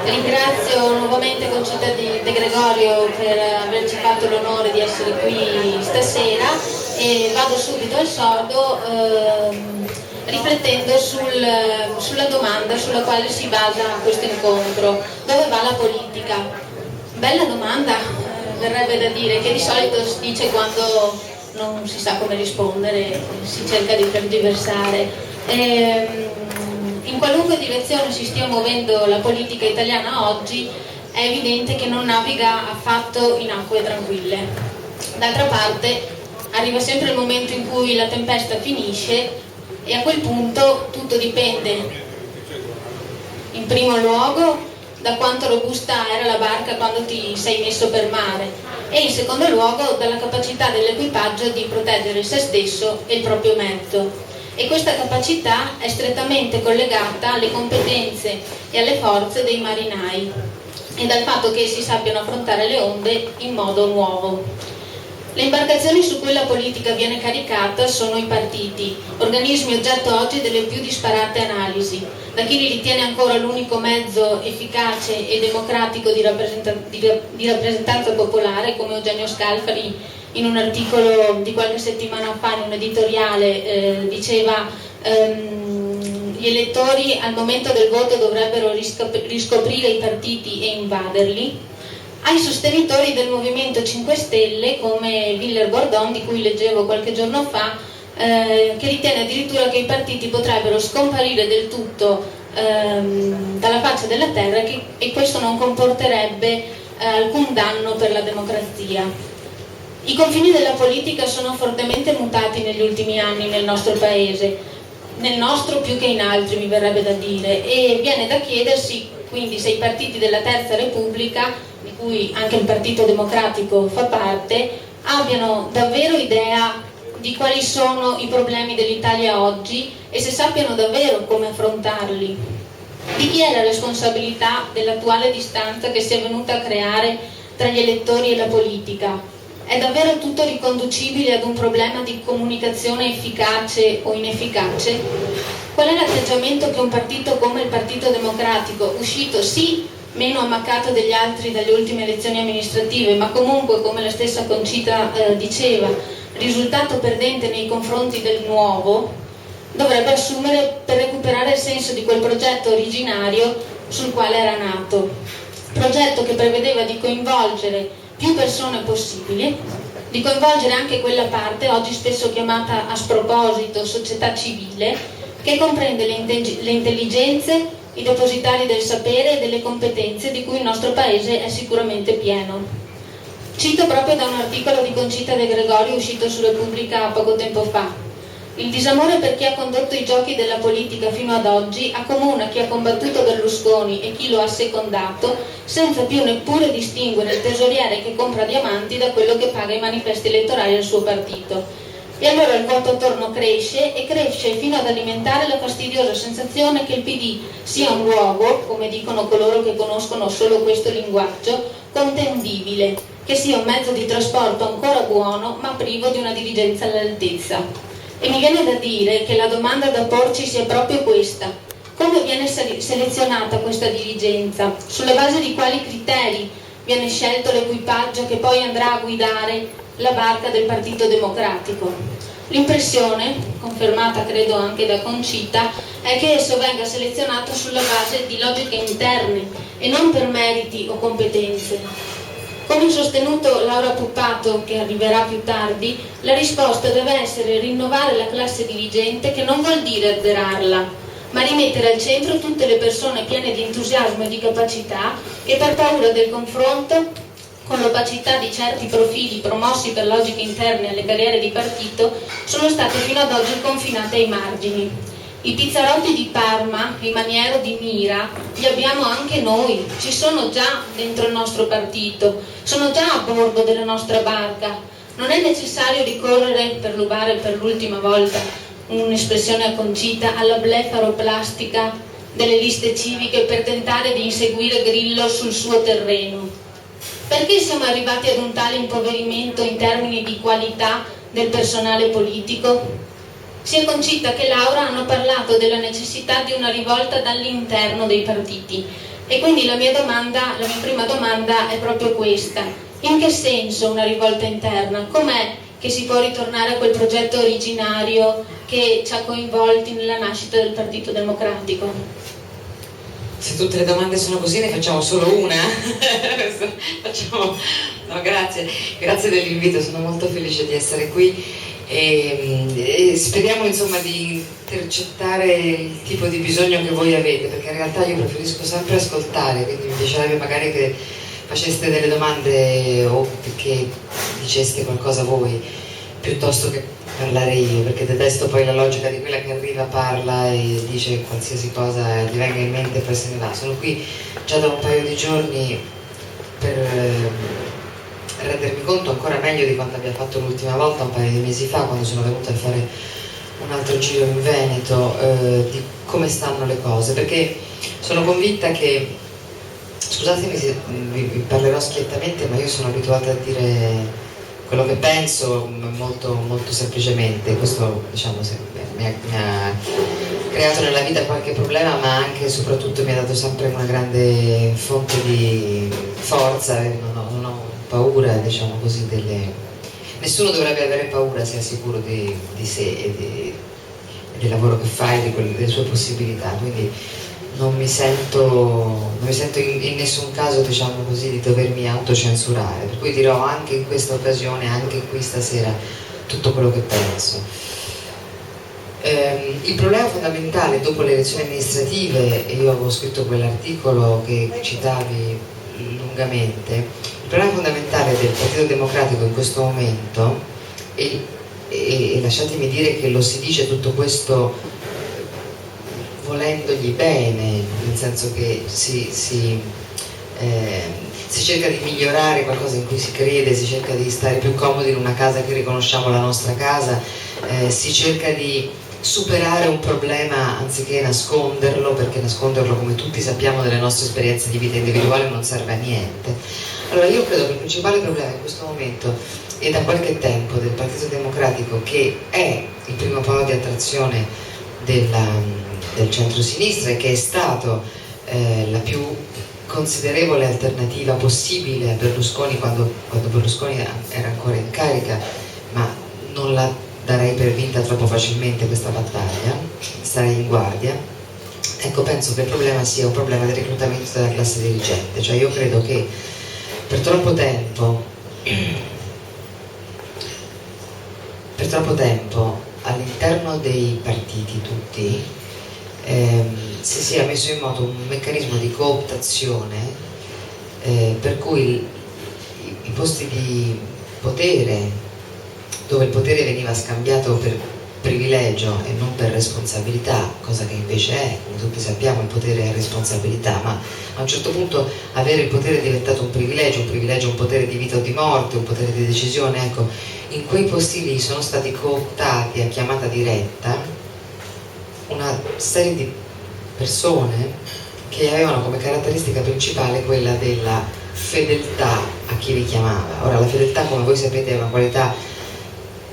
Ringrazio nuovamente Concita De Gregorio per averci fatto l'onore di essere qui stasera e vado subito al sodo riflettendo sulla domanda sulla quale si basa questo incontro: dove va la politica? Bella domanda, verrebbe da dire, che di solito si dice quando non si sa come rispondere, si cerca di tergiversare. In qualunque direzione si stia muovendo la politica italiana oggi, è evidente che non naviga affatto in acque tranquille. D'altra parte arriva sempre il momento in cui la tempesta finisce e a quel punto tutto dipende, in primo luogo, da quanto robusta era la barca quando ti sei messo per mare e in secondo luogo dalla capacità dell'equipaggio di proteggere se stesso e il proprio mezzo. E questa capacità è strettamente collegata alle competenze e alle forze dei marinai e dal fatto che essi sappiano affrontare le onde in modo nuovo. Le imbarcazioni su cui la politica viene caricata sono i partiti, organismi oggetto oggi delle più disparate analisi, da chi li ritiene ancora l'unico mezzo efficace e democratico di rappresentanza popolare, come Eugenio Scalfari in un articolo di qualche settimana fa in un editoriale diceva gli elettori al momento del voto dovrebbero riscoprire i partiti e invaderli, ai sostenitori del Movimento 5 Stelle come Villers Bordon, di cui leggevo qualche giorno fa, che ritiene addirittura che i partiti potrebbero scomparire del tutto dalla faccia della terra e questo non comporterebbe alcun danno per la democrazia. I confini della politica sono fortemente mutati negli ultimi anni nel nostro paese, nel nostro più che in altri mi verrebbe da dire, e viene da chiedersi quindi se i partiti della Terza Repubblica, di cui anche il Partito Democratico fa parte, abbiano davvero idea di quali sono i problemi dell'Italia oggi e se sappiano davvero come affrontarli. Di chi è la responsabilità dell'attuale distanza che si è venuta a creare tra gli elettori e la politica? È davvero tutto riconducibile ad un problema di comunicazione efficace o inefficace? Qual è l'atteggiamento che un partito come il Partito Democratico, uscito sì meno ammaccato degli altri dalle ultime elezioni amministrative, ma comunque, come la stessa Concita diceva, risultato perdente nei confronti del nuovo, dovrebbe assumere per recuperare il senso di quel progetto originario sul quale era nato? Progetto che prevedeva di coinvolgere più persone possibili, di coinvolgere anche quella parte, oggi spesso chiamata a sproposito società civile, che comprende le intelligenze, i depositari del sapere e delle competenze di cui il nostro paese è sicuramente pieno. Cito proprio da un articolo di Concita De Gregorio uscito su Repubblica poco tempo fa. Il disamore per chi ha condotto i giochi della politica fino ad oggi accomuna chi ha combattuto Berlusconi e chi lo ha secondato, senza più neppure distinguere il tesoriere che compra diamanti da quello che paga i manifesti elettorali al suo partito. E allora il vuoto attorno cresce e cresce fino ad alimentare la fastidiosa sensazione che il PD sia un luogo, come dicono coloro che conoscono solo questo linguaggio, contendibile, che sia un mezzo di trasporto ancora buono ma privo di una dirigenza all'altezza. E mi viene da dire che la domanda da porci sia proprio questa: come viene selezionata questa dirigenza? Sulla base di quali criteri viene scelto l'equipaggio che poi andrà a guidare la barca del Partito Democratico? L'impressione, confermata credo anche da Concita, è che esso venga selezionato sulla base di logiche interne e non per meriti o competenze. Come sostenuto Laura Puppato, che arriverà più tardi, la risposta deve essere rinnovare la classe dirigente, che non vuol dire azzerarla, ma rimettere al centro tutte le persone piene di entusiasmo e di capacità che per paura del confronto con l'opacità di certi profili promossi per logiche interne alle carriere di partito sono state fino ad oggi confinate ai margini. I Pizzarotti di Parma, il Maniero di Mira, li abbiamo anche noi, ci sono già dentro il nostro partito, sono già a bordo della nostra barca. Non è necessario ricorrere, per rubare per l'ultima volta un'espressione a Concita, alla blefaroplastica delle liste civiche per tentare di inseguire Grillo sul suo terreno. Perché siamo arrivati ad un tale impoverimento in termini di qualità del personale politico? Sia Concita che Laura hanno parlato della necessità di una rivolta dall'interno dei partiti, E quindi la mia prima domanda è proprio questa: in che senso una rivolta interna? Com'è che si può ritornare a quel progetto originario che ci ha coinvolti nella nascita del Partito Democratico? Se tutte le domande sono così, ne facciamo solo una. No, grazie dell'invito, sono molto felice di essere qui e speriamo insomma di intercettare il tipo di bisogno che voi avete, perché in realtà io preferisco sempre ascoltare, quindi mi piacerebbe magari che faceste delle domande o che diceste qualcosa voi piuttosto che parlare io, perché detesto poi la logica di quella che arriva, parla e dice qualsiasi cosa gli venga in mente e poi se ne va. Sono qui già da un paio di giorni per rendermi conto ancora meglio di quanto abbia fatto l'ultima volta, un paio di mesi fa, quando sono venuta a fare un altro giro in Veneto, di come stanno le cose, perché sono convinta che, scusatemi se vi parlerò schiettamente, ma io sono abituata a dire quello che penso molto, molto semplicemente. Questo diciamo mi ha creato nella vita qualche problema, ma anche e soprattutto mi ha dato sempre una grande fonte di forza. Non ho paura, diciamo così, nessuno dovrebbe avere paura, sia sicuro di sé e del lavoro che fai, delle sue possibilità, quindi non mi sento in nessun caso, diciamo così, di dovermi autocensurare, per cui dirò anche in questa occasione, anche qui stasera, tutto quello che penso. Il problema fondamentale dopo le elezioni amministrative, e io avevo scritto quell'articolo che citavi lungamente, il problema fondamentale del Partito Democratico in questo momento, e lasciatemi dire che lo si dice tutto questo volendogli bene, nel senso che si cerca di migliorare qualcosa in cui si crede, si cerca di stare più comodi in una casa che riconosciamo la nostra casa, si cerca di superare un problema anziché nasconderlo, perché nasconderlo, come tutti sappiamo nelle nostre esperienze di vita individuale, non serve a niente. Allora io credo che il principale problema in questo momento e da qualche tempo del Partito Democratico, che è il primo polo di attrazione del centro-sinistra e che è stato la più considerevole alternativa possibile a Berlusconi quando Berlusconi era ancora in carica, ma non la darei per vinta troppo facilmente questa battaglia, starei in guardia. Ecco, penso che il problema sia un problema di reclutamento della classe dirigente, cioè io credo che per troppo tempo all'interno dei partiti tutti si sia messo in moto un meccanismo di cooptazione per cui i posti di potere, dove il potere veniva scambiato per privilegio e non per responsabilità, cosa che invece è, come tutti sappiamo, il potere è responsabilità, ma a un certo punto avere il potere è diventato un privilegio, un potere di vita o di morte, un potere di decisione. Ecco, in quei posti lì sono stati cooptati a chiamata diretta una serie di persone che avevano come caratteristica principale quella della fedeltà a chi li chiamava. Ora, la fedeltà, come voi sapete, è una qualità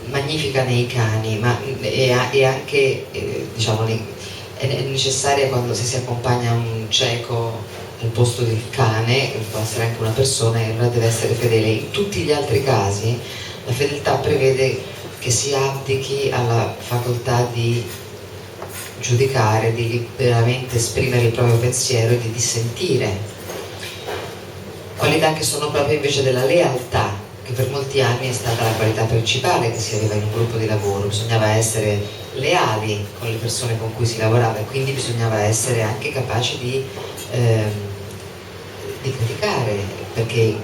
magnifica nei cani, ma è anche diciamo, è necessaria quando si accompagna un cieco al posto del cane, che può essere anche una persona, e allora deve essere fedele. In tutti gli altri casi la fedeltà prevede che si abdichi alla facoltà di giudicare, di liberamente esprimere il proprio pensiero e di dissentire, qualità che sono proprio invece della lealtà, che per molti anni è stata la qualità principale che si aveva in un gruppo di lavoro. Bisognava essere leali con le persone con cui si lavorava e quindi bisognava essere anche capaci di criticare, perché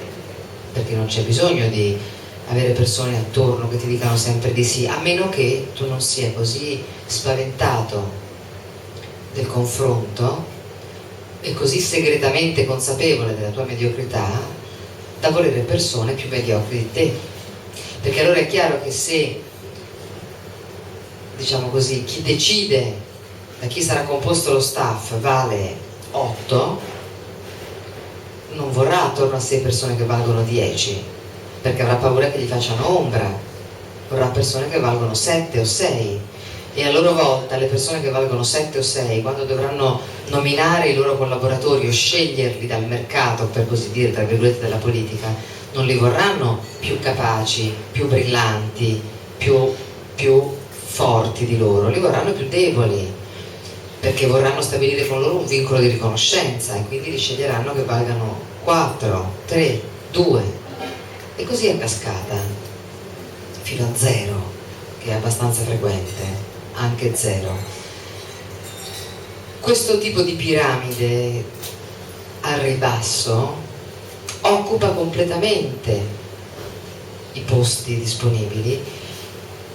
non c'è bisogno di avere persone attorno che ti dicano sempre di sì, a meno che tu non sia così spaventato del confronto e così segretamente consapevole della tua mediocrità da volere persone più mediocri di te, perché allora è chiaro che se, diciamo così, chi decide da chi sarà composto lo staff vale 8, non vorrà attorno a sé persone che valgono 10, perché avrà paura che gli facciano ombra, vorrà persone che valgono 7 o 6. e a loro volta le persone che valgono 7 o 6, quando dovranno nominare i loro collaboratori o sceglierli dal mercato, per così dire, tra virgolette, della politica, non li vorranno più capaci, più brillanti, più forti di loro, li vorranno più deboli, perché vorranno stabilire con loro un vincolo di riconoscenza e quindi li sceglieranno che valgano 4, 3, 2 e così a cascata fino a 0, che è abbastanza frequente, anche 0. Questo tipo di piramide al ribasso occupa completamente i posti disponibili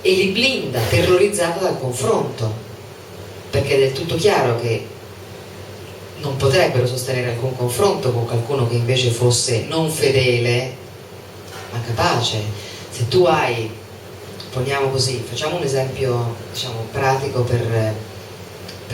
e li blinda, terrorizzato dal confronto, perché è del tutto chiaro che non potrebbero sostenere alcun confronto con qualcuno che invece fosse non fedele ma capace. Se tu hai, poniamo così, facciamo un esempio diciamo pratico per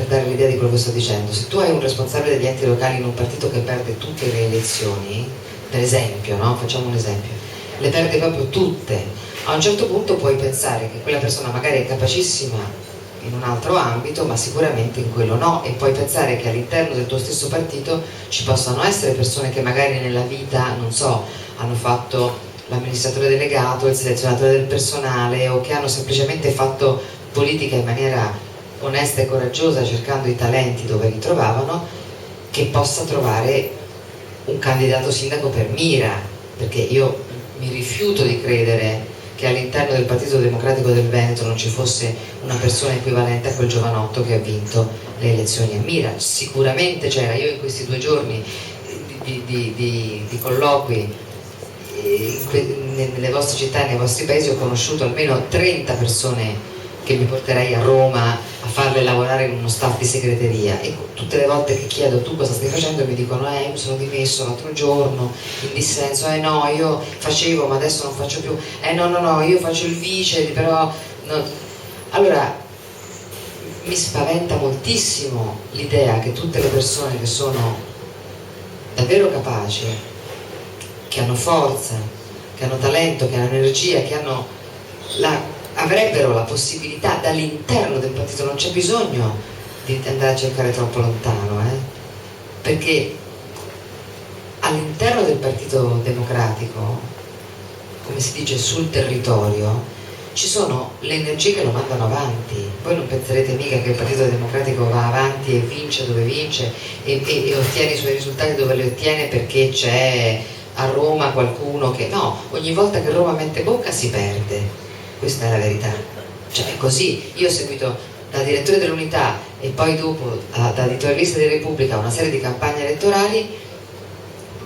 dare l'idea di quello che sto dicendo. Se tu hai un responsabile degli enti locali in un partito che perde tutte le elezioni, per esempio, no? Facciamo un esempio, le perde proprio tutte, a un certo punto puoi pensare che quella persona magari è capacissima in un altro ambito, ma sicuramente in quello no, e puoi pensare che all'interno del tuo stesso partito ci possano essere persone che magari nella vita, non so, hanno fatto l'amministratore delegato, il selezionatore del personale, o che hanno semplicemente fatto politica in maniera onesta e coraggiosa cercando i talenti dove li trovavano, che possa trovare un candidato sindaco per mira, perché io mi rifiuto di credere che all'interno del Partito Democratico del Veneto non ci fosse una persona equivalente a quel giovanotto che ha vinto le elezioni a Mira. Sicuramente c'era. Io in questi 2 giorni di colloqui nelle vostre città e nei vostri paesi ho conosciuto almeno 30 persone che mi porterei a Roma a farle lavorare in uno staff di segreteria, e tutte le volte che chiedo tu cosa stai facendo mi dicono mi sono dimesso l'altro giorno in dissenso, no io facevo ma adesso non faccio più, no io faccio il vice però no. Allora mi spaventa moltissimo l'idea che tutte le persone che sono davvero capaci, che hanno forza, che hanno talento, che hanno energia, che hanno avrebbero la possibilità dall'interno del partito, non c'è bisogno di andare a cercare troppo lontano, perché all'interno del Partito Democratico, come si dice sul territorio, ci sono le energie che lo mandano avanti. Voi non penserete mica che il Partito Democratico va avanti e vince dove vince e ottiene i suoi risultati dove li ottiene perché c'è a Roma qualcuno che no, ogni volta che Roma mette bocca si perde. Questa è la verità, cioè è così. Io ho seguito da direttore dell'Unità e poi dopo da editorialista di Repubblica una serie di campagne elettorali.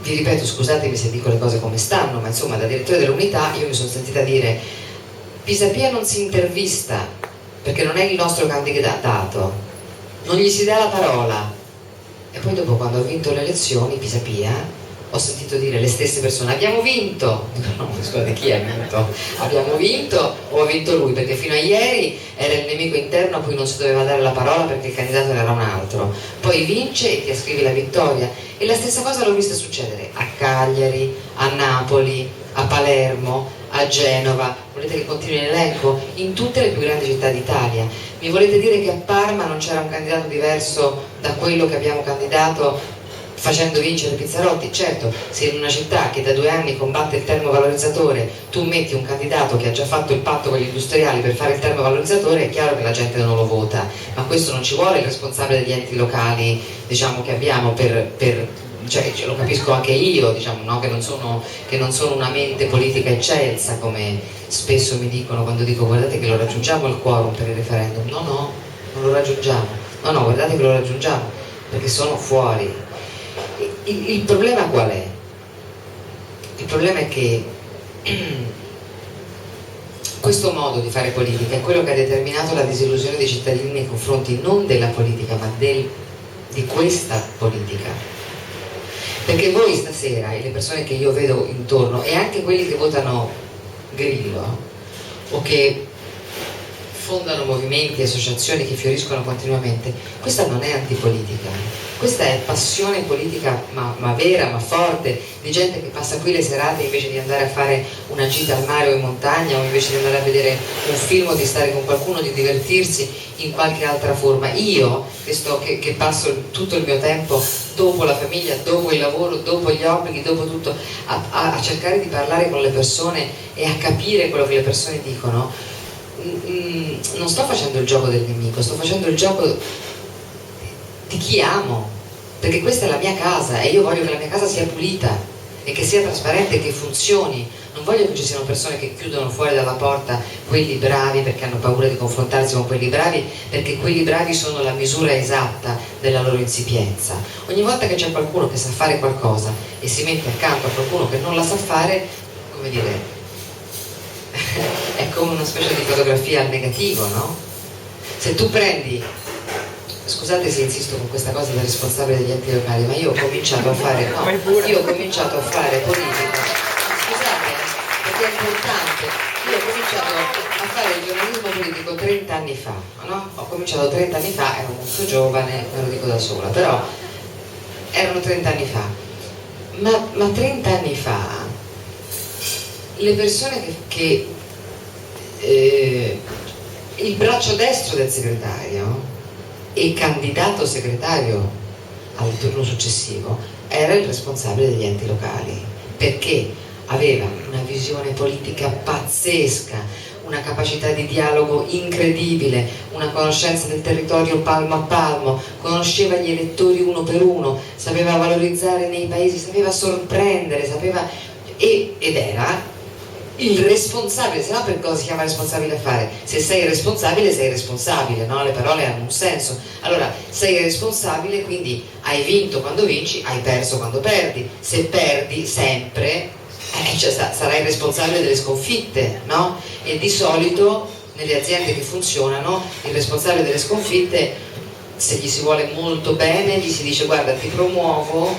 Vi ripeto, scusatemi se dico le cose come stanno, ma insomma da direttore dell'Unità io mi sono sentita dire Pisapia non si intervista perché non è il nostro candidato, non gli si dà la parola, e poi dopo quando ho vinto le elezioni Pisapia ho sentito dire le stesse persone abbiamo vinto. Dico no, scusate, chi ha vinto? Abbiamo vinto o ha vinto lui? Perché fino a ieri era il nemico interno a cui non si doveva dare la parola perché il candidato era un altro, poi vince e ti ascrivi la vittoria. E la stessa cosa l'ho vista succedere a Cagliari, a Napoli, a Palermo, a Genova, volete che continui l'elenco? In tutte le più grandi città d'Italia. Mi volete dire che a Parma non c'era un candidato diverso da quello che abbiamo candidato facendo vincere Pizzarotti? Certo, se in una città che da 2 anni combatte il termovalorizzatore tu metti un candidato che ha già fatto il patto con gli industriali per fare il termovalorizzatore, è chiaro che la gente non lo vota, ma questo non ci vuole il responsabile degli enti locali, diciamo, che abbiamo cioè lo capisco anche io, diciamo, no? che non sono una mente politica eccelsa, come spesso mi dicono quando dico guardate che lo raggiungiamo il quorum per il referendum. No, non lo raggiungiamo, no, guardate che lo raggiungiamo perché sono fuori. Il problema qual è? Il problema è che questo modo di fare politica è quello che ha determinato la disillusione dei cittadini nei confronti non della politica ma di questa politica, perché voi stasera e le persone che io vedo intorno e anche quelli che votano Grillo o che fondano movimenti e associazioni che fioriscono continuamente, questa non è antipolitica, Questa è passione politica ma vera, ma forte, di gente che passa qui le serate invece di andare a fare una gita al mare o in montagna, o invece di andare a vedere un film o di stare con qualcuno, di divertirsi in qualche altra forma. Io che passo tutto il mio tempo dopo la famiglia, dopo il lavoro, dopo gli obblighi, dopo tutto, a cercare di parlare con le persone e a capire quello che le persone dicono, non sto facendo il gioco del nemico, sto facendo il gioco di chi amo, perché questa è la mia casa e io voglio che la mia casa sia pulita e che sia trasparente, che funzioni. Non voglio che ci siano persone che chiudono fuori dalla porta quelli bravi perché hanno paura di confrontarsi con quelli bravi, perché quelli bravi sono la misura esatta della loro insipienza. Ogni volta che c'è qualcuno che sa fare qualcosa e si mette accanto a qualcuno che non la sa fare, come dire, è come una specie di fotografia al negativo, no? Se tu prendi, scusate se insisto con questa cosa da responsabile degli enti locali, ma io ho cominciato a fare politica, scusate, perché è importante. Io ho cominciato a fare il giornalismo politico 30 anni fa, no? Ho cominciato 30 anni fa, ero molto giovane, me lo dico da sola, però erano 30 anni fa. Ma 30 anni fa le persone che il braccio destro del segretario e candidato segretario al turno successivo era il responsabile degli enti locali, perché aveva una visione politica pazzesca, una capacità di dialogo incredibile, una conoscenza del territorio palmo a palmo, conosceva gli elettori uno per uno, sapeva valorizzare nei paesi, sapeva sorprendere, ed era il responsabile. Se no, per cosa si chiama responsabile a fare? Se sei responsabile, no? Le parole hanno un senso. Allora, sei responsabile, quindi hai vinto quando vinci, hai perso quando perdi. Se perdi sempre, sarai responsabile delle sconfitte, no? E di solito nelle aziende che funzionano il responsabile delle sconfitte, se gli si vuole molto bene, gli si dice: guarda, ti promuovo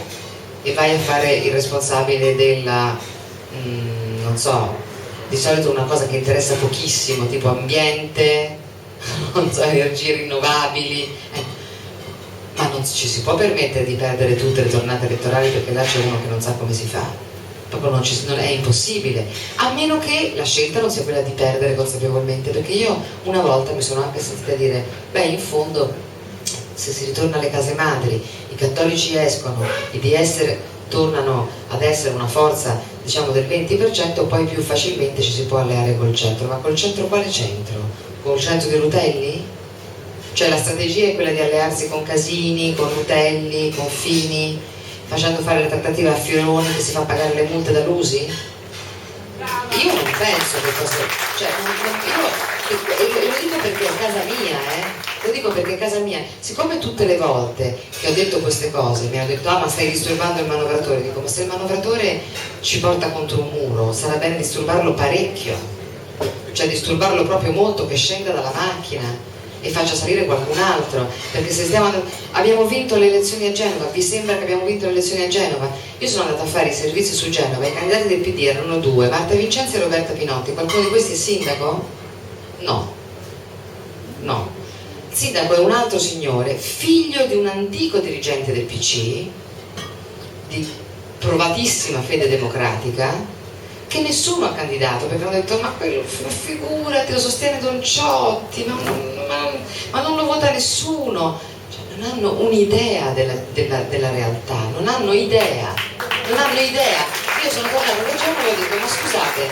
e vai a fare il responsabile della non so, di solito una cosa che interessa pochissimo, tipo ambiente, non so, energie rinnovabili, ma non ci si può permettere di perdere tutte le tornate elettorali perché là c'è uno che non sa come si fa, proprio non è impossibile, a meno che la scelta non sia quella di perdere consapevolmente, perché io una volta mi sono anche sentita dire: beh, in fondo se si ritorna alle case madri, i cattolici escono, i DS tornano ad essere una forza, diciamo, del 20%, poi più facilmente ci si può alleare col centro. Ma col centro quale centro? Col centro di Rutelli? Cioè la strategia è quella di allearsi con Casini, con Rutelli, con Fini, facendo fare le trattative a Fioroni che si fa pagare le multe da Lusi? Io non penso che fosse, cioè, io lo dico perché è casa mia, lo dico perché è casa mia. Siccome tutte le volte che ho detto queste cose mi hanno detto: ah, ma stai disturbando il manovratore, dico: ma se il manovratore ci porta contro un muro, sarà bene disturbarlo parecchio, cioè disturbarlo proprio molto, che scenda dalla macchina e faccia salire qualcun altro, perché se abbiamo vinto le elezioni a Genova, vi sembra che abbiamo vinto le elezioni a Genova? Io sono andata a fare i servizi su Genova, i candidati del PD erano due, Marta Vincenzi e Roberta Pinotti. Qualcuno di questi è sindaco? No. Il sindaco è un altro signore, figlio di un antico dirigente del PC, di provatissima fede democratica, che nessuno ha candidato, perché hanno detto: ma quello, figurati, lo sostiene Don Ciotti, ma non lo vota nessuno. Cioè, non hanno un'idea della realtà, non hanno idea. Io sono tornata quel giorno e ho detto: ma scusate,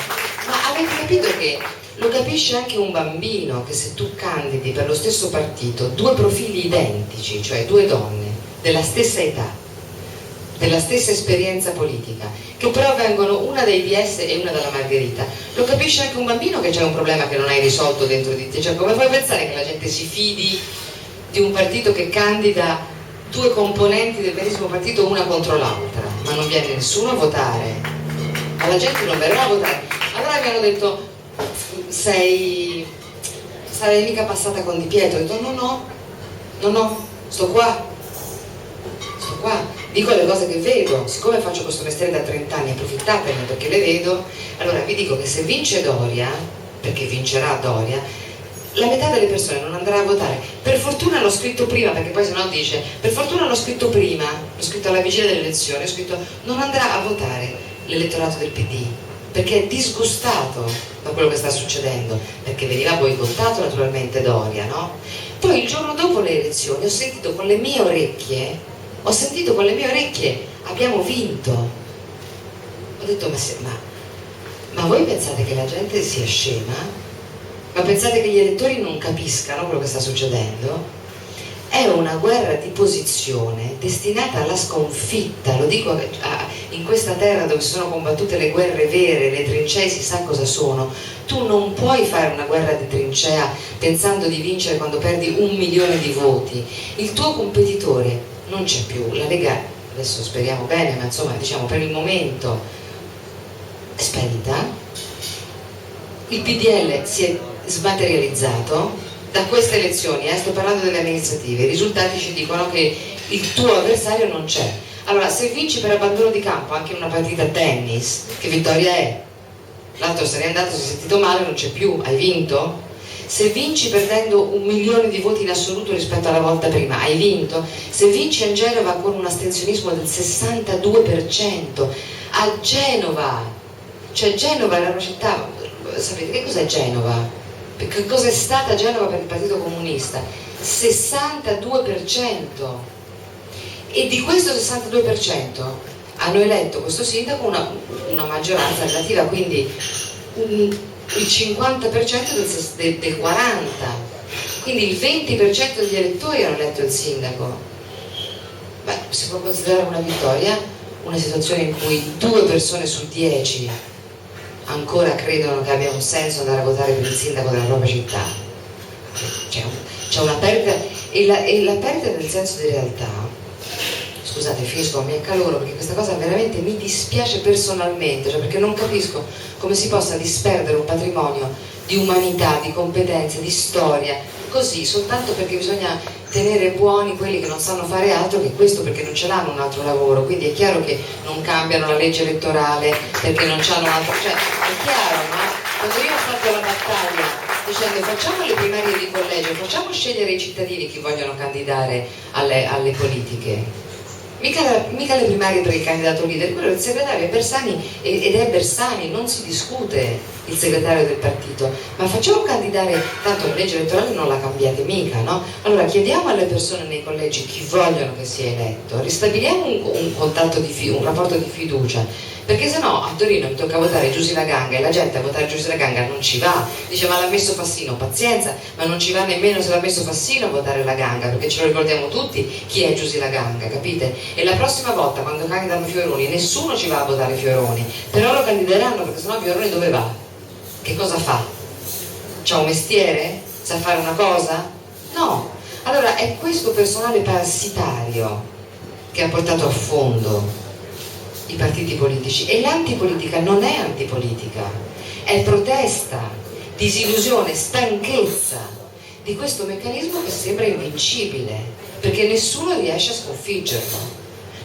ma avete capito che lo capisce anche un bambino, che se tu candidi per lo stesso partito due profili identici, cioè due donne della stessa età, della stessa esperienza politica, che però vengono una dai DS e una dalla Margherita, lo capisce anche un bambino che c'è un problema che non hai risolto dentro di te. Cioè, come puoi pensare che la gente si fidi di un partito che candida due componenti del medesimo partito una contro l'altra? Ma non viene nessuno a votare, alla gente non verrà a votare. Allora mi hanno detto: sarei mica passata con Di Pietro. Ho detto: no, sto qua, dico le cose che vedo, siccome faccio questo mestiere da 30 anni, approfittatene perché le vedo. Allora vi dico che se vince Doria, perché vincerà Doria, la metà delle persone non andrà a votare. Per fortuna l'ho scritto prima, perché poi sennò dice, per fortuna l'ho scritto prima, l'ho scritto alla vigilia delle elezioni, ho scritto non andrà a votare l'elettorato del PD, perché è disgustato da quello che sta succedendo, perché veniva boicottato naturalmente Doria, no? Poi il giorno dopo le elezioni ho sentito con le mie orecchie, abbiamo vinto. Ho detto ma voi pensate che la gente sia scema? Ma pensate che gli elettori non capiscano quello che sta succedendo? È una guerra di posizione destinata alla sconfitta, lo dico in questa terra dove sono combattute le guerre vere, le trincee si sa cosa sono. Tu non puoi fare una guerra di trincea pensando di vincere quando perdi 1 milione di voti. Il tuo competitore non c'è più, la Lega adesso speriamo bene, ma insomma diciamo per il momento è sparita, il PDL si è smaterializzato. Da queste elezioni, sto parlando delle amministrative, i risultati ci dicono che il tuo avversario non c'è. Allora, se vinci per abbandono di campo anche una partita a tennis, che vittoria è? L'altro se n'è andato, si è sentito male, non c'è più, hai vinto? Se vinci perdendo 1 milione di voti in assoluto rispetto alla volta prima, hai vinto? Se vinci a Genova con un astensionismo del 62%, a Genova, cioè Genova era una città, sapete che cos'è Genova? Che cosa è stata Genova per il Partito Comunista? 62%, e di questo 62% hanno eletto questo sindaco una maggioranza relativa, quindi il 50% del 40%, quindi il 20% degli elettori hanno eletto il sindaco. Beh, si può considerare una vittoria una situazione in cui 2 persone su 10 ancora credono che abbia un senso andare a votare per il sindaco della propria città. C'è una perdita, e la perdita del senso di realtà. Scusate, finisco, mi accaloro perché questa cosa veramente mi dispiace personalmente, cioè perché non capisco come si possa disperdere un patrimonio di umanità, di competenze, di storia, così, soltanto perché bisogna tenere buoni quelli che non sanno fare altro che questo, perché non ce l'hanno un altro lavoro. Quindi è chiaro che non cambiano la legge elettorale perché non c'hanno un altro, cioè è chiaro, no? Quando io ho fatto la battaglia dicendo facciamo le primarie di collegio, facciamo scegliere i cittadini chi vogliono candidare alle politiche, mica le primarie per il candidato leader, quello del segretario è Bersani, ed è Bersani, non si discute il segretario del partito, ma facciamo candidare, tanto la legge elettorale non la cambiate mica, no? Allora chiediamo alle persone nei collegi chi vogliono che sia eletto, ristabiliamo un contatto un rapporto di fiducia, perché sennò a Torino mi tocca votare Giusy La Ganga e la gente a votare Giusy La Ganga non ci va, dice ma l'ha messo Fassino, pazienza, ma non ci va nemmeno se l'ha messo Fassino a votare La Ganga, perché ce lo ricordiamo tutti chi è Giusy La Ganga, capite? E la prossima volta quando candidano Fioroni nessuno ci va a votare Fioroni, però lo candideranno perché sennò Fioroni dove va? Che cosa fa? C'ha un mestiere? Sa fare una cosa? No. Allora è questo personale parassitario che ha portato a fondo i partiti politici, e l'antipolitica non è antipolitica, è protesta, disillusione, stanchezza di questo meccanismo che sembra invincibile, perché nessuno riesce a sconfiggerlo,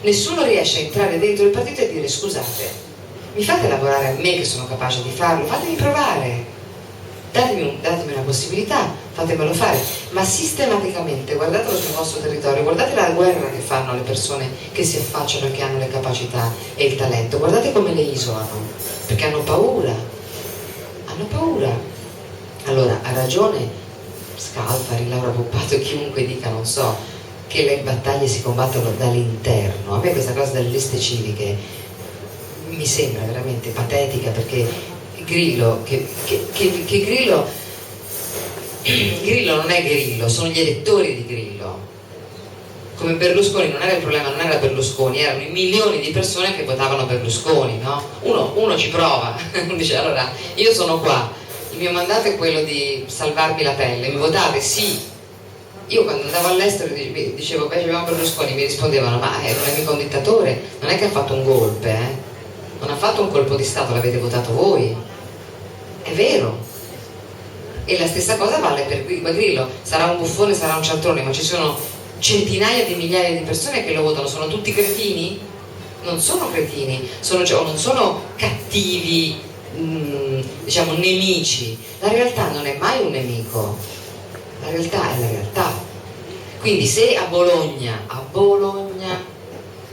nessuno riesce a entrare dentro il partito e dire scusate, mi fate lavorare a me che sono capace di farlo, fatemi provare, datemi una possibilità, fatemelo fare, ma sistematicamente guardatelo sul vostro territorio, guardate la guerra che fanno le persone che si affacciano e che hanno le capacità e il talento, guardate come le isolano, perché hanno paura. Allora ha ragione Scalfari, Laura Puppato e chiunque dica, non so, che le battaglie si combattono dall'interno. A me questa cosa delle liste civiche mi sembra veramente patetica, perché Grillo Grillo non è Grillo, sono gli elettori di Grillo. Come Berlusconi non era il problema, non era Berlusconi, erano i milioni di persone che votavano Berlusconi, no? Uno ci prova, dice allora io sono qua, il mio mandato è quello di salvarmi la pelle, mi votate? Sì. Io quando andavo all'estero dicevo beh abbiamo Berlusconi, mi rispondevano ma non è mica un dittatore, non è che ha fatto un golpe, non ha fatto un colpo di stato, l'avete votato voi, è vero. E la stessa cosa vale per Grillo, sarà un buffone, sarà un cialtrone, ma ci sono centinaia di migliaia di persone che lo votano, sono tutti cretini? Non sono cretini, non sono cattivi, diciamo nemici. La realtà non è mai un nemico, La realtà è la realtà. Quindi se a Bologna, non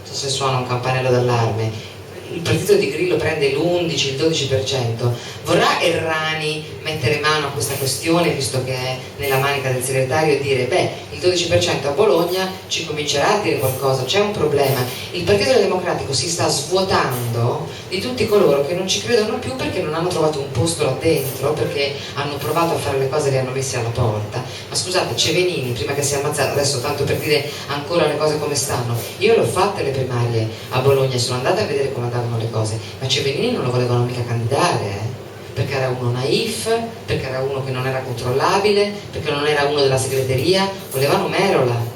so se suona un campanello d'allarme, il partito di Grillo prende l'11, il 12%, vorrà Errani mettere mano a questa questione, visto che è nella manica del segretario, e dire beh, il 12% a Bologna ci comincerà a dire qualcosa, c'è un problema. Il Partito Democratico si sta svuotando di tutti coloro che non ci credono più perché non hanno trovato un posto là dentro, perché hanno provato a fare le cose e le hanno messe alla porta. Ma scusate, Cevenini, prima che sia ammazzato, adesso tanto per dire ancora le cose come stanno, io le ho fatte le primarie a Bologna, sono andata a vedere come andavano le cose, ma Cevenini non lo volevano mica candidare, perché era uno naif, perché era uno che non era controllabile, perché non era uno della segreteria, volevano Merola.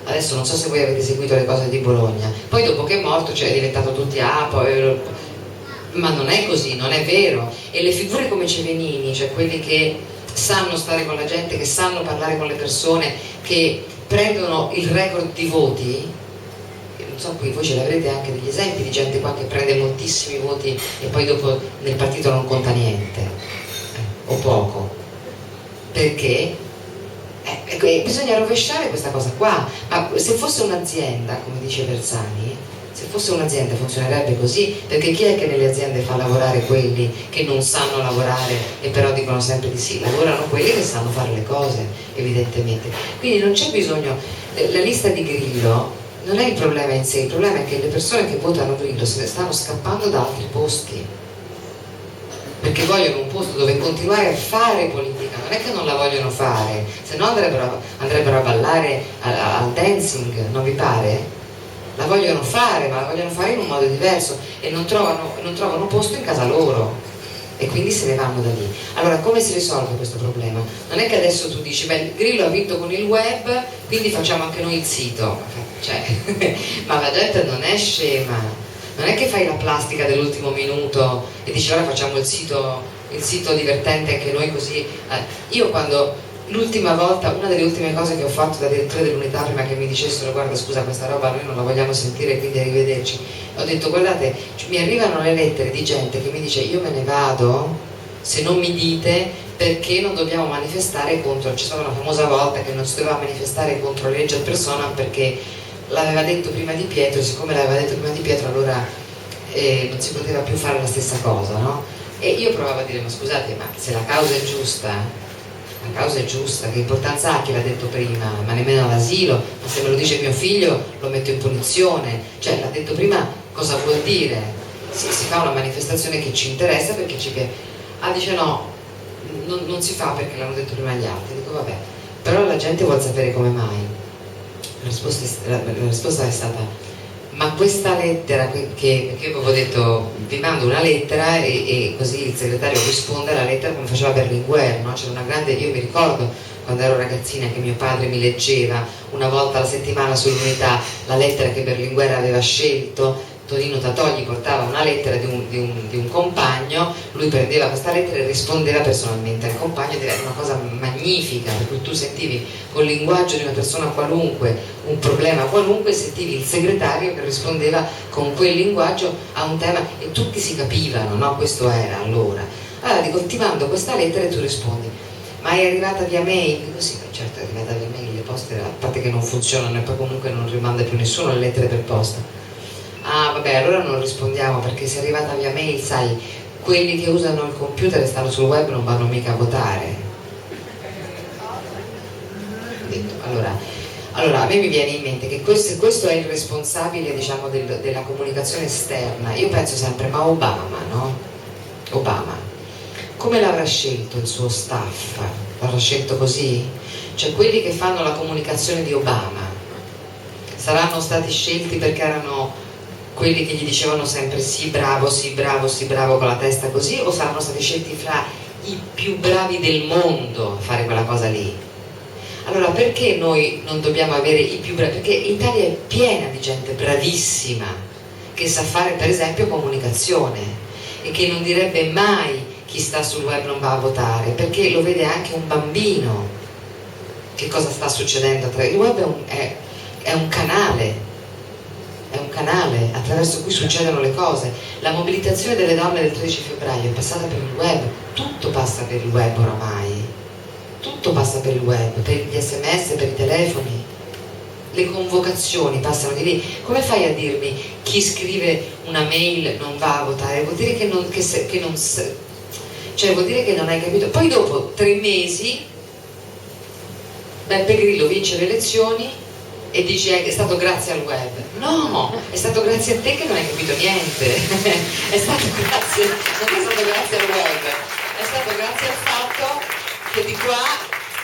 Adesso non so se voi avete seguito le cose di Bologna, poi dopo che è morto cioè, è diventato tutti ma non è così, non è vero. E le figure come Cevenini, cioè quelli che sanno stare con la gente, che sanno parlare con le persone, che prendono il record di voti, non so, qui voi ce l'avrete anche degli esempi di gente qua che prende moltissimi voti e poi dopo nel partito non conta niente, o poco, perché bisogna rovesciare questa cosa qua. Ma se fosse un'azienda, come dice Bersani, se fosse un'azienda funzionerebbe così, perché chi è che nelle aziende fa lavorare quelli che non sanno lavorare e però dicono sempre di sì? Lavorano quelli che sanno fare le cose, evidentemente. Quindi non c'è bisogno, la lista di Grillo non è il problema in sé, il problema è che le persone che votano Grillo se ne stanno scappando da altri posti, perché vogliono un posto dove continuare a fare politica, non è che non la vogliono fare, se no andrebbero a ballare al dancing, non vi pare? La vogliono fare, ma la vogliono fare in un modo diverso e non trovano posto in casa loro e quindi se ne vanno da lì. Allora come si risolve questo problema? Non è che adesso tu dici beh, Grillo ha vinto con il web, quindi facciamo anche noi il sito, cioè, ma la gente non è scema, non è che fai la plastica dell'ultimo minuto e dici ora facciamo il sito divertente anche noi così. Io quando l'ultima volta, una delle ultime cose che ho fatto da direttore dell'unità prima che mi dicessero guarda scusa questa roba noi non la vogliamo sentire quindi arrivederci, ho detto guardate mi arrivano le lettere di gente che mi dice io me ne vado se non mi dite perché non dobbiamo manifestare contro, c'è stata una famosa volta che non si doveva manifestare contro le leggi ad personam perché l'aveva detto prima di Pietro e siccome l'aveva detto prima di Pietro allora non si poteva più fare la stessa cosa, no? E io provavo a dire ma scusate ma se la causa è giusta, la causa è giusta, che importanza ha chi l'ha detto prima, ma nemmeno all'asilo, ma se me lo dice mio figlio lo metto in punizione, cioè l'ha detto prima cosa vuol dire? Si fa una manifestazione che ci interessa perché ci piace. Dice no, non si fa perché l'hanno detto prima gli altri, dico vabbè, però la gente vuole sapere come mai. La risposta è stata ma questa lettera perché io avevo detto vi mando una lettera e così il segretario risponde alla lettera come faceva Berlinguer, no? C'era una grande, io mi ricordo quando ero ragazzina che mio padre mi leggeva una volta alla settimana sull'unità la lettera che Berlinguer aveva scelto. Tonino Tatò gli portava una lettera di un compagno, lui prendeva questa lettera e rispondeva personalmente al compagno ed era una cosa magnifica, per cui tu sentivi col linguaggio di una persona qualunque un problema qualunque, sentivi il segretario che rispondeva con quel linguaggio a un tema e tutti si capivano, no? Questo era allora. Allora dico ti mando questa lettera e tu rispondi ma è arrivata via mail? Dico sì, certo è arrivata via mail, le poste a parte che non funzionano e poi comunque non rimanda più nessuno le lettere per posta. Ah vabbè allora non rispondiamo perché se è arrivata via mail sai quelli che usano il computer e stanno sul web non vanno mica a votare. Allora a me mi viene in mente che questo è il responsabile diciamo della comunicazione esterna. Io penso sempre ma Obama, no? Obama come l'avrà scelto il suo staff? L'avrà scelto così? Cioè quelli che fanno la comunicazione di Obama saranno stati scelti perché erano quelli che gli dicevano sempre sì bravo, sì bravo, sì bravo con la testa così o saranno stati scelti fra i più bravi del mondo a fare quella cosa lì? Allora perché noi non dobbiamo avere i più bravi? Perché l'Italia è piena di gente bravissima che sa fare per esempio comunicazione e che non direbbe mai chi sta sul web non va a votare perché lo vede anche un bambino che cosa sta succedendo. Il web è un canale attraverso cui succedono le cose. La mobilitazione delle donne del 13 febbraio è passata per il web, tutto passa per il web oramai. tutto passa per il web, per gli SMS, per i telefoni, le convocazioni passano di lì. Come fai a dirmi chi scrive una mail non va a votare? Vuol dire che non, cioè vuol dire che non hai capito. Poi dopo 3 mesi Beppe Grillo vince le elezioni e dici è stato grazie al web. No, è stato grazie a te che non hai capito niente. È stato grazie, non è stato grazie al web, è stato grazie al fatto che di qua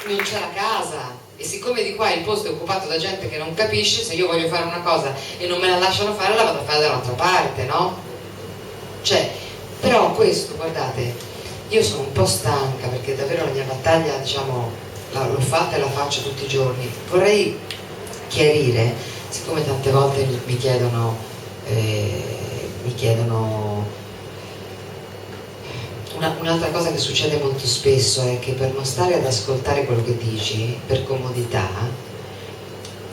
non c'è la casa, e siccome di qua il posto è occupato da gente che non capisce, se io voglio fare una cosa e non me la lasciano fare, la vado a fare da un'altra parte, no? Cioè, però questo, guardate, io sono un po' stanca perché davvero la mia battaglia, diciamo, l'ho fatta e la faccio tutti i giorni. Vorrei chiarire, siccome tante volte mi chiedono un'altra cosa che succede molto spesso è che per non stare ad ascoltare quello che dici, per comodità,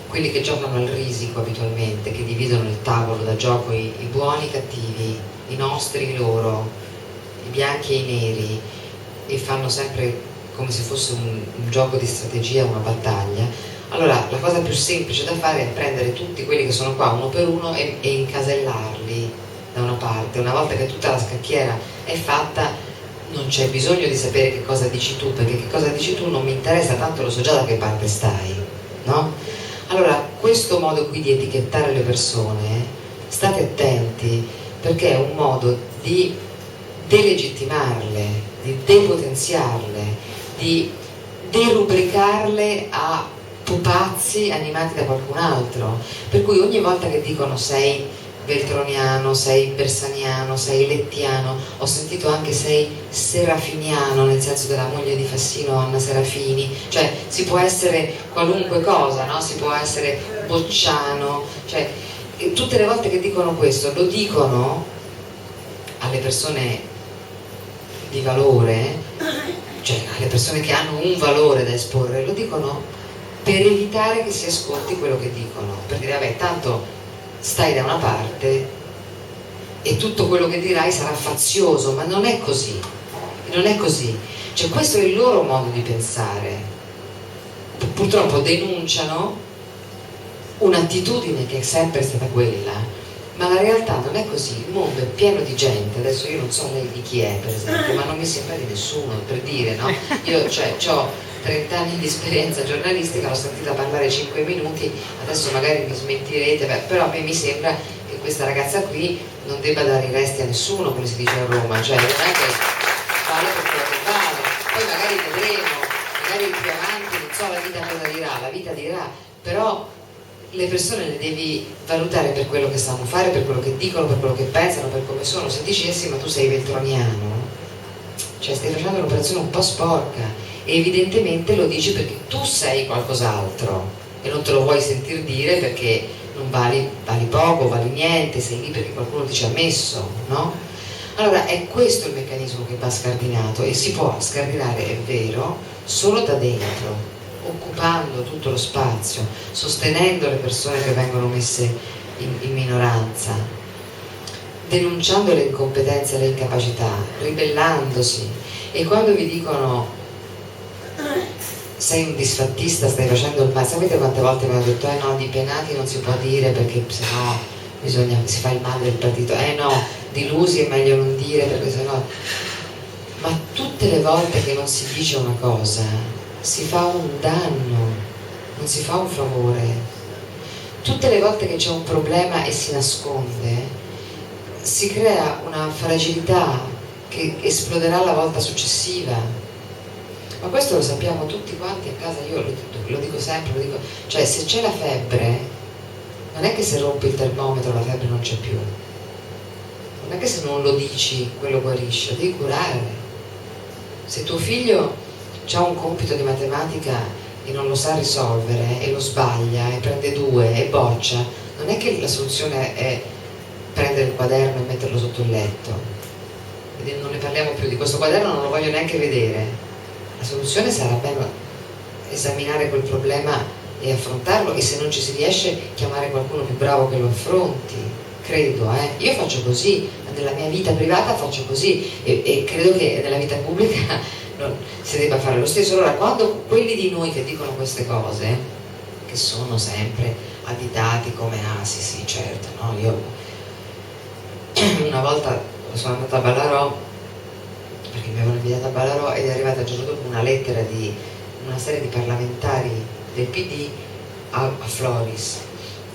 quelli che giocano al risico abitualmente, che dividono il tavolo da gioco, i buoni e i cattivi, i nostri e i loro, i bianchi e i neri, e fanno sempre come se fosse un gioco di strategia, una battaglia. Allora la cosa più semplice da fare è prendere tutti quelli che sono qua uno per uno e incasellarli da una parte. Una volta che tutta la scacchiera è fatta, non c'è bisogno di sapere che cosa dici tu, perché che cosa dici tu non mi interessa, tanto lo so già da che parte stai, no? Allora questo modo qui di etichettare le persone, state attenti, perché è un modo di delegittimarle, di depotenziarle, di derubricarle a pupazzi animati da qualcun altro. Per cui ogni volta che dicono sei veltroniano, sei bersaniano, sei lettiano, ho sentito anche sei serafiniano, nel senso della moglie di Fassino, Anna Serafini, cioè si può essere qualunque cosa, no? Si può essere bocciano, cioè tutte le volte che dicono questo lo dicono alle persone di valore, cioè alle persone che hanno un valore da esporre, lo dicono per evitare che si ascolti quello che dicono, per dire vabbè tanto stai da una parte e tutto quello che dirai sarà fazioso, ma non è così, non è così, cioè questo è il loro modo di pensare. Purtroppo denunciano un'attitudine che è sempre stata quella, ma la realtà non è così. Il mondo è pieno di gente, adesso io non so lei di chi è per esempio, ma non mi sembra di nessuno, per dire, no? Io cioè ho 30 anni di esperienza giornalistica, l'ho sentita parlare 5 minuti, adesso magari mi smentirete, però a me mi sembra che questa ragazza qui non debba dare i resti a nessuno, come si dice a Roma, cioè non è che vale per quello che vale, poi magari vedremo, magari più avanti, non so la vita cosa dirà, la vita dirà, però le persone le devi valutare per quello che sanno fare, per quello che dicono, per quello che pensano, per come sono. Se dicessi ma tu sei veltroniano, cioè stai facendo un'operazione un po' sporca, e evidentemente lo dici perché tu sei qualcos'altro e non te lo vuoi sentir dire perché non vali poco, vali niente, sei lì perché qualcuno ti ci ha messo, no? Allora è questo il meccanismo che va scardinato, e si può scardinare, è vero, solo da dentro, occupando tutto lo spazio, sostenendo le persone che vengono messe in minoranza, denunciando le incompetenze e le incapacità, ribellandosi. E quando vi dicono sei un disfattista, stai facendo il male, sapete quante volte mi hanno detto no, di Penati non si può dire perché sennò si fa il male del partito, no, di Lusi è meglio non dire perché sennò. Ma tutte le volte che non si dice una cosa si fa un danno, non si fa un favore. Tutte le volte che c'è un problema e si nasconde si crea una fragilità che esploderà la volta successiva. Ma questo lo sappiamo tutti quanti a casa, io lo dico sempre, cioè se c'è la febbre, non è che se rompi il termometro la febbre non c'è più, non è che se non lo dici quello guarisce, lo devi curare. Se tuo figlio ha un compito di matematica e non lo sa risolvere e lo sbaglia e prende 2 e boccia, non è che la soluzione è prendere il quaderno e metterlo sotto il letto. Non ne parliamo più di questo quaderno, non lo voglio neanche vedere. La soluzione sarà bene esaminare quel problema e affrontarlo, e se non ci si riesce chiamare qualcuno più bravo che lo affronti, credo, io faccio così, nella mia vita privata faccio così, e credo che nella vita pubblica si debba fare lo stesso. Allora, quando quelli di noi che dicono queste cose, che sono sempre additati come sì certo, no? Io una volta sono andata a Ballarò perché mi avevano invitato a Ballarò ed è arrivata il giorno dopo una lettera di una serie di parlamentari del PD a Floris,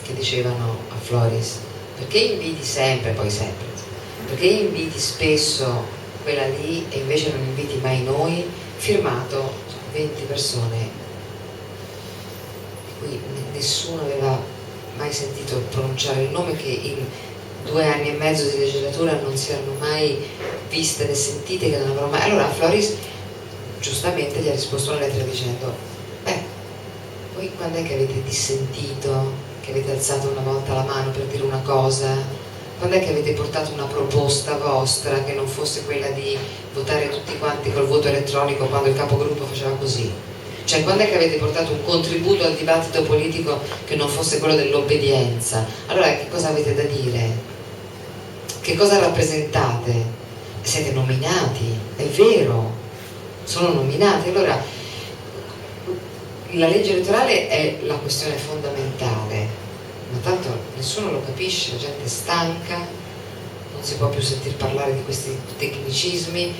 che dicevano a Floris: perché inviti sempre, perché inviti spesso quella lì e invece non inviti mai noi? Firmato 20 persone di cui nessuno aveva mai sentito pronunciare il nome, che in 2 anni e mezzo di legislatura non si erano mai viste né sentite, che non avevano mai... Allora Floris giustamente gli ha risposto una lettera dicendo: voi quando è che avete dissentito, che avete alzato una volta la mano per dire una cosa? Quando è che avete portato una proposta vostra che non fosse quella di votare tutti quanti col voto elettronico quando il capogruppo faceva così? Cioè, quando è che avete portato un contributo al dibattito politico che non fosse quello dell'obbedienza? Allora, che cosa avete da dire? Che cosa rappresentate? Siete nominati, è vero, sono nominati. Allora, la legge elettorale è la questione fondamentale, ma tanto nessuno lo capisce, la gente è stanca, non si può più sentir parlare di questi tecnicismi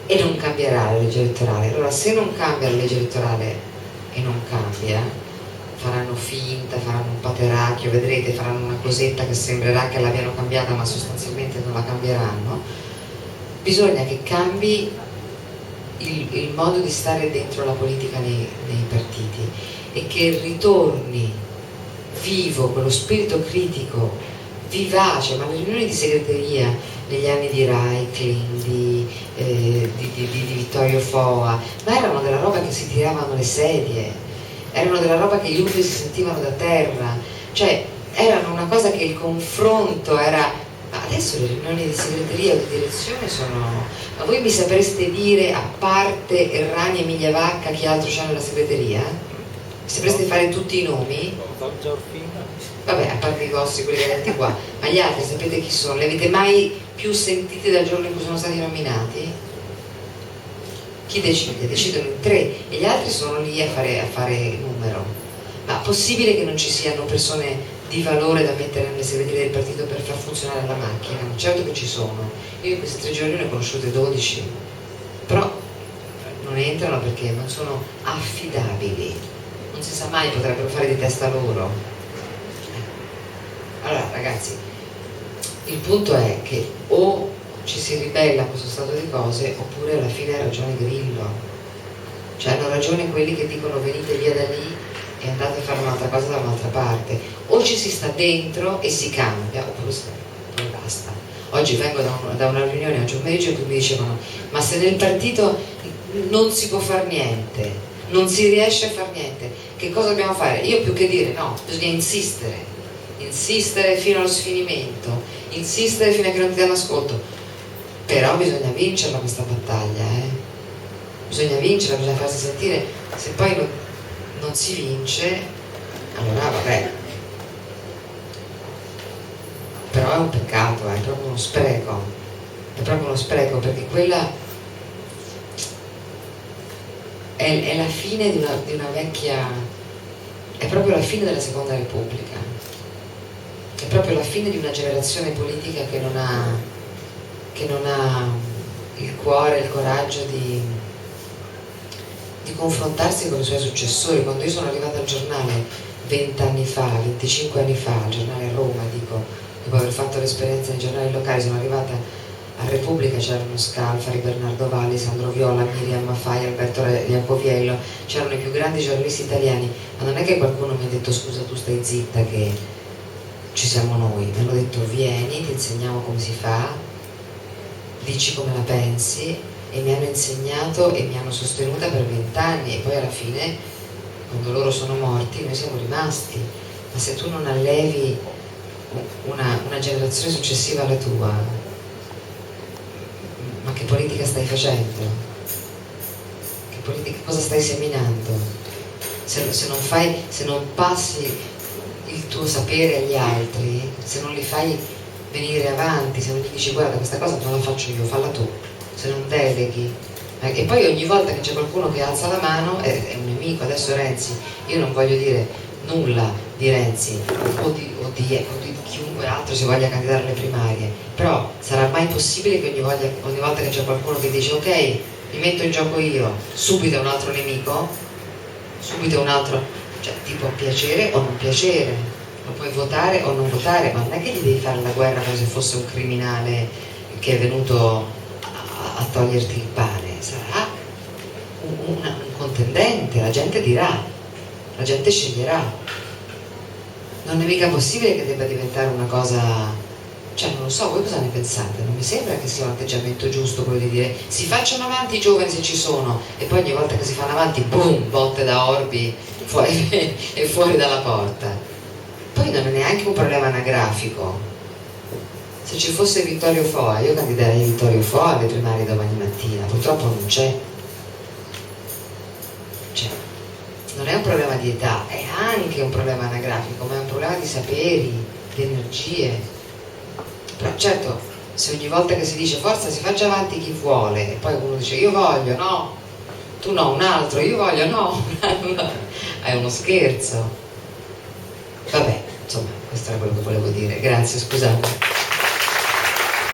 e non cambierà la legge elettorale. Allora, se non cambia la legge elettorale e non cambia, faranno finta, faranno un pateracchio, vedrete, faranno una cosetta che sembrerà che l'abbiano cambiata ma sostanzialmente non la cambieranno. Bisogna che cambi il modo di stare dentro la politica nei partiti e che ritorni vivo quello spirito critico vivace. Ma le riunioni di segreteria negli anni di Reichling, di Vittorio Foa, ma erano della roba che si tiravano le sedie, erano della roba che gli utili si sentivano da terra, cioè erano una cosa che il confronto era... Adesso le riunioni di segreteria o di direzione sono... Ma voi mi sapreste dire, a parte Errani e Migliavacca, chi altro c'è nella segreteria? Mi sapreste fare tutti i nomi? Vabbè, a parte i vostri, quelli vedenti qua, ma gli altri sapete chi sono? Li avete mai più sentiti dal giorno in cui sono stati nominati? Chi decide? Decidono in 3 e gli altri sono lì a fare numero. Ma possibile che non ci siano persone di valore da mettere nelle segreterie del partito per far funzionare la macchina? Certo che ci sono. Io in questi 3 giorni ne ho conosciute 12, però non entrano perché non sono affidabili, non si sa mai, potrebbero fare di testa loro. Allora ragazzi, il punto è che o ci si ribella a questo stato di cose oppure alla fine ha ragione Grillo, cioè hanno ragione quelli che dicono venite via da lì e andate a fare un'altra cosa da un'altra parte. O ci si sta dentro e si cambia, oppure poi basta. Oggi vengo da una riunione oggi pomeriggio in cui mi dicevano: ma se nel partito non si può fare niente, non si riesce a fare niente, che cosa dobbiamo fare? Io più che dire no, bisogna insistere fino allo sfinimento, insistere fino a che non ti danno ascolto. Però bisogna vincerla questa battaglia, bisogna vincerla, bisogna farsi sentire. Se poi non si vince, allora vabbè, però è un peccato, è proprio uno spreco, perché quella è la fine di una vecchia, è proprio la fine della Seconda Repubblica, è proprio la fine di una generazione politica che non ha il cuore, il coraggio di confrontarsi con i suoi successori. Quando io sono arrivata al giornale 20 anni fa, 25 anni fa, al giornale Roma, dico, dopo aver fatto l'esperienza nei giornali locali, sono arrivata a Repubblica, c'erano Scalfari, Bernardo Valli, Sandro Viola, Miriam Maffai, Alberto Iacoviello, c'erano i più grandi giornalisti italiani, ma non è che qualcuno mi ha detto scusa tu stai zitta che ci siamo noi, mi hanno detto vieni, ti insegniamo come si fa, dici come la pensi, e mi hanno insegnato e mi hanno sostenuta per 20 anni, e poi alla fine, quando loro sono morti, noi siamo rimasti. Ma se tu non allevi una generazione successiva alla tua, ma che politica stai facendo? Cosa stai seminando? Se non passi il tuo sapere agli altri, se non li fai venire avanti, se non gli dici guarda questa cosa non la faccio io, falla tu, se non deleghi. E poi ogni volta che c'è qualcuno che alza la mano è un nemico. Adesso Renzi, io non voglio dire nulla di Renzi o di chiunque altro si voglia candidare alle primarie, però sarà mai possibile che ogni volta che c'è qualcuno che dice ok, mi metto in gioco io, subito è un altro nemico, subito è un altro, cioè ti può piacere o non piacere, lo puoi votare o non votare, ma non è che gli devi fare la guerra come se fosse un criminale che è venuto a toglierti il pane. Sarà un contendente, la gente dirà, la gente sceglierà. Non è mica possibile che debba diventare una cosa, cioè non lo so, voi cosa ne pensate? Non mi sembra che sia un atteggiamento giusto quello di dire si facciano avanti i giovani se ci sono, e poi ogni volta che si fanno avanti, boom, botte da orbi fuori, e fuori dalla porta. Poi non è neanche un problema anagrafico. Se ci fosse Vittorio Foa, io candiderei Vittorio Foa alle primarie domani mattina, purtroppo non c'è. Cioè, non è un problema di età, è anche un problema anagrafico, ma è un problema di saperi, di energie. Però certo, se ogni volta che si dice forza si faccia avanti chi vuole, e poi uno dice io voglio, no, tu no, un altro, io voglio, no, è uno scherzo. Vabbè, insomma, questo era quello che volevo dire. Grazie, scusate.